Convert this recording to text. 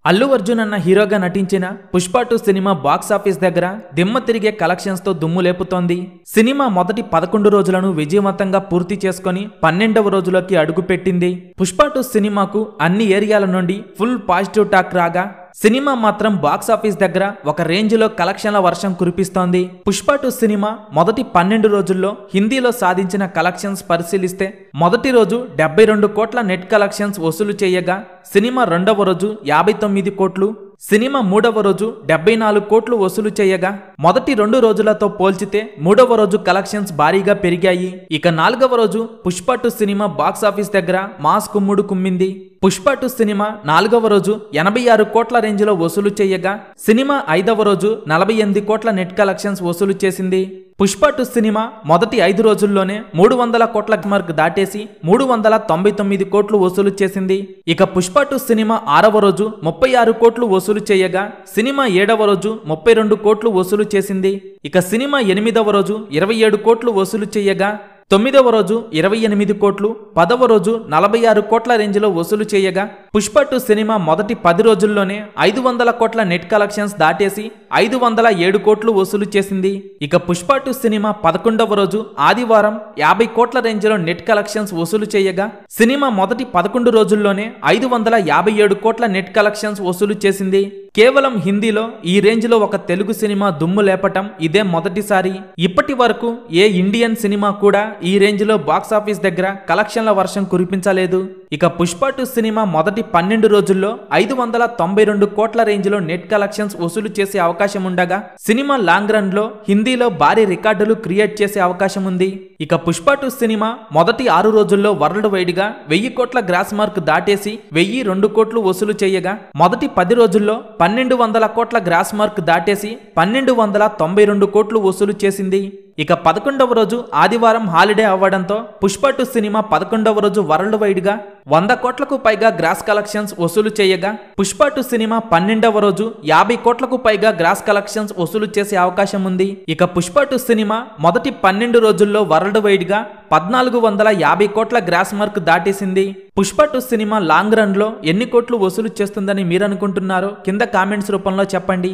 అల్లు అర్జున్ అన్న హీరోగా నటించిన పుష్ప 2 సినిమా బాక్సాఫీస్ దగ్గర దిమ్మ తిరిగే కలెక్షన్స్ తో దుమ్ము లేపుతోంది. సినిమా మొదటి 11 రోజులను విజయవంతంగా పూర్తి చేసుకుని 12వ రోజులోకి అడుగుపెట్టింది. పుష్ప 2 సినిమాకు అన్ని ఏరియాల నుండి ఫుల్ పాజిటివ్ టాక్ రాగా సినిమా మాత్రం బాక్సాఫీస్ దగ్గర ఒక రేంజ్ లో కలెక్షన్ల వర్షం కురిపిస్తోంది. పుష్ప 2 సినిమా మొదటి 12 రోజుల్లో హిందీలో సాధించిన కలెక్షన్స్ పరిశీలిస్తే మొదటి రోజు 72 కోట్ల నెట్ కలెక్షన్స్ వసూలు చేయగా సినిమా రెండవ రోజు 59 కోట్లు, సినిమా మూడవ రోజు 74 కోట్లు వసూలు చేయగా మొదటి 2 రోజులతో పోల్చితే మూడవ రోజు కలెక్షన్స్ భారీగా పెరిగాయి. ఇక నాలుగవ రోజు పుష్ప 2 సినిమా బాక్సాఫీస్ దగ్గర మాస్ కుమ్ముడు కుమ్మింది. పుష్ప 2 సినిమా నాలుగవ రోజు 86 కోట్ల రేంజ్ లో వసూలు చేయగా సినిమా ఐదవ రోజు 48 కోట్ల నెట్ కలెక్షన్స్ వసూలు చేసింది. పుష్ప 2 సినిమా మొదటి 5 రోజుల్లోనే 300 కోట్ల మార్క్ దాటేసి 399 కోట్లు వసూలు చేసింది. ఇక పుష్ప 2 సినిమా ఆరవ రోజు 36 కోట్లు వసూలు చేయగా సినిమా ఏడవ రోజు 32 కోట్లు వసూలు చేసింది. ఇక సినిమా ఎనిమిదవ రోజు 27 కోట్లు వసూలు చేయగా తొమ్మిదవ రోజు 28 కోట్లు, 10వ రోజు 46 కోట్ల రేంజ్లో వసూలు చేయగా పుష్ప 2 సినిమా మొదటి 10 రోజుల్లోనే 500 కోట్ల నెట్ కలెక్షన్స్ దాటేసి 507 కోట్లు వసూలు చేసింది. ఇక పుష్ప 2 సినిమా 11వ రోజు ఆదివారం 50 కోట్ల రేంజ్లో నెట్ కలెక్షన్స్ వసూలు చేయగా సినిమా మొదటి 11 రోజుల్లోనే 557 కోట్ల నెట్ కలెక్షన్స్ వసూలు చేసింది. కేవలం హిందీలో ఈ రేంజ్లో ఒక తెలుగు సినిమా దుమ్ము లేపటం ఇదే మొదటిసారి. ఇప్పటి వరకు ఏ ఇండియన్ సినిమా కూడా ఈ రేంజ్లో బాక్సాఫీస్ దగ్గర కలెక్షన్ల వర్షం కురిపించలేదు. ఇక పుష్ప 2 సినిమా మొదటి 12 రోజుల్లో 592 కోట్ల రేంజ్లో నెట్ కలెక్షన్స్ వసూలు చేసే అవకాశం ఉండగా సినిమా లాంగ్ రన్ లో హిందీలో భారీ రికార్డులు క్రియేట్ చేసే అవకాశం ఉంది. ఇక పుష్ప 2 సినిమా మొదటి 6 రోజుల్లో వరల్డ్ వైడ్ గా 1000 కోట్ల గ్రాస్ మార్క్ దాటేసి 1002 కోట్లు వసూలు చేయగా మొదటి 10 రోజుల్లో 1200 కోట్ల గ్రాస్ మార్క్ దాటేసి 1292 కోట్లు వసూలు చేసింది. ఇక 11వ రోజు ఆదివారం హాలిడే అవ్వడంతో పుష్ప 2 సినిమా 11వ రోజు వరల్డ్ వైడ్ గా 100 కోట్లకు పైగా గ్రాస్ కలెక్షన్స్ వసూలు చేయగా పుష్ప 2 సినిమా 12వ రోజు 50 కోట్లకు పైగా గ్రాస్ కలెక్షన్స్ వసూలు చేసే అవకాశం ఉంది. ఇక పుష్ప 2 సినిమా మొదటి 12 రోజుల్లో వరల్డ్ వైడ్ గా 1450 కోట్ల గ్రాస్ మార్క్ దాటేసింది. పుష్ప 2 సినిమా లాంగ్ రన్ లో ఎన్ని కోట్లు వసూలు చేస్తుందని మీరు అనుకుంటున్నారో కింద కామెంట్స్ రూపంలో చెప్పండి.